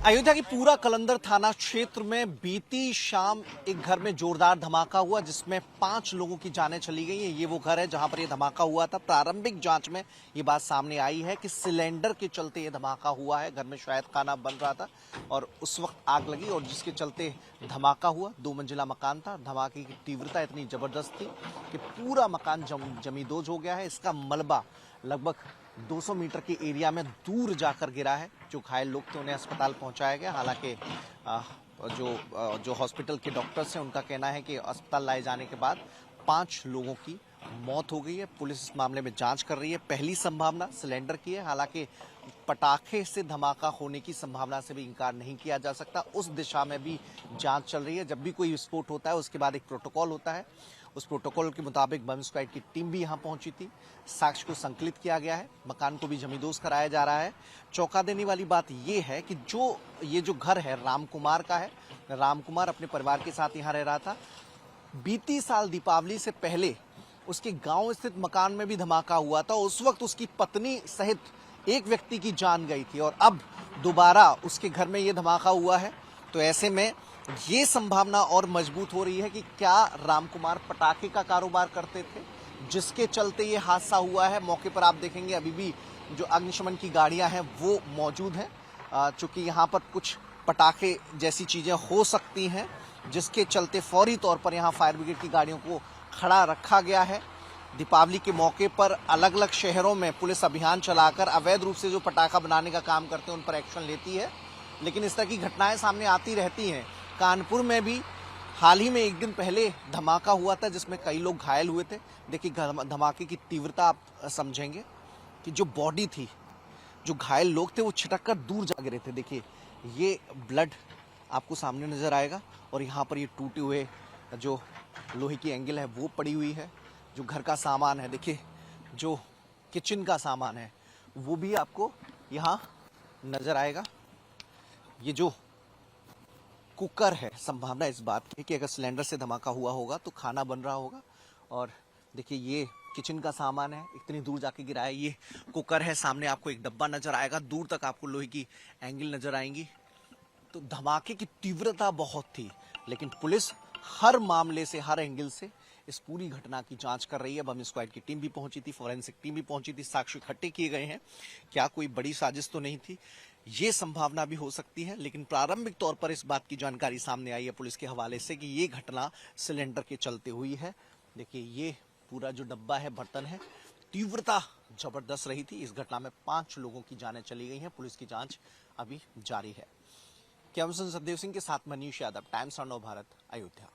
अयोध्या की पूरा कलंदर थाना क्षेत्र में बीती शाम एक घर में जोरदार धमाका हुआ जिसमें 5 लोगों की जानें चली गई हैं। ये वो घर है जहां पर ये धमाका हुआ था। प्रारंभिक जांच में ये बात सामने आई है कि सिलेंडर के चलते ये धमाका हुआ है। घर में शायद खाना बन रहा था और उस वक्त आग लगी और जिसके चलते धमाका हुआ। 2 मंजिला मकान था। धमाके की तीव्रता इतनी जबरदस्त थी कि पूरा मकान जमींदोज हो गया है। इसका मलबा लगभग 200 मीटर के एरिया में दूर जाकर गिरा है। जो घायल लोग थे उन्हें अस्पताल पहुंचाया गया। हालांकि जो हॉस्पिटल के डॉक्टर्स हैं उनका कहना है कि अस्पताल लाए जाने के बाद 5 लोगों की मौत हो गई है। पुलिस इस मामले में जांच कर रही है। पहली संभावना सिलेंडर की है। हालांकि पटाखे से धमाका होने की संभावना से भी इंकार नहीं किया जा सकता। उस दिशा में भी जांच चल रही है। जब भी कोई विस्फोट होता है उसके बाद एक प्रोटोकॉल होता है। उस प्रोटोकॉल के मुताबिक बम स्क्वाड की टीम भी यहां पहुंची थी। साक्ष्य को संकलित किया गया है। मकान को भी जमींदोज कराया जा रहा है। चौंका देने वाली बात यह है कि ये जो घर है राम कुमार का है। राम कुमार अपने परिवार के साथ यहां रह रहा था। बीती साल दीपावली से पहले उसके गांव स्थित मकान में भी धमाका हुआ था। उस वक्त उसकी पत्नी सहित एक व्यक्ति की जान गई थी और अब दोबारा उसके घर में यह धमाका हुआ है। तो ऐसे में ये संभावना और मजबूत हो रही है कि क्या रामकुमार पटाखे का कारोबार करते थे जिसके चलते ये हादसा हुआ है। मौके पर आप देखेंगे अभी भी जो अग्निशमन की गाड़ियां हैं वो मौजूद हैं। चूंकि यहाँ पर कुछ पटाखे जैसी चीजें हो सकती हैं जिसके चलते फौरी तौर पर यहाँ फायर ब्रिगेड की गाड़ियों को खड़ा रखा गया है। दीपावली के मौके पर अलग अलग शहरों में पुलिस अभियान चलाकर अवैध रूप से जो पटाखा बनाने का काम करते हैं उन पर एक्शन लेती है। लेकिन इस तरह की घटनाएं सामने आती रहती हैं। कानपुर में भी हाल ही में एक दिन पहले धमाका हुआ था जिसमें कई लोग घायल हुए थे। देखिए धमाके की तीव्रता आप समझेंगे कि जो बॉडी थी, जो घायल लोग थे वो छिटक कर दूर जा गिरे थे। देखिए ये ब्लड आपको सामने नजर आएगा और यहाँ पर ये टूटे हुए जो लोहे की एंगल है वो पड़ी हुई है। जो घर का सामान है, देखिए जो किचन का सामान है वो भी आपको यहाँ नजर आएगा। ये जो कुकर है, संभावना इस बात की कि अगर सिलेंडर से धमाका हुआ होगा तो खाना बन रहा होगा। और देखिए ये किचन का सामान है, इतनी दूर जाके गिरा है। ये कुकर है, सामने आपको एक डब्बा नजर आएगा, दूर तक आपको लोहे की एंगल नजर आएंगी। तो धमाके की तीव्रता बहुत थी, लेकिन पुलिस हर मामले से, हर एंगल से इस पूरी घटना की जांच कर रही है। बम स्क्वाड की टीम भी पहुंची थी, फोरेंसिक टीम भी पहुंची थी, साक्ष्य इकट्ठे किए गए हैं। क्या कोई बड़ी साजिश तो नहीं थी, ये संभावना भी हो सकती है। लेकिन प्रारंभिक तौर पर इस बात की जानकारी सामने आई है पुलिस के हवाले से कि ये घटना सिलेंडर के चलते हुई है। देखिए ये पूरा जो डब्बा है, बर्तन है, तीव्रता जबरदस्त रही थी। इस घटना में 5 लोगों की जानें चली गई हैं। पुलिस की जांच अभी जारी है। कैमरा पर्सन सतदेव सिंह के साथ मनीष यादव, टाइम्स ऑफ भारत, अयोध्या।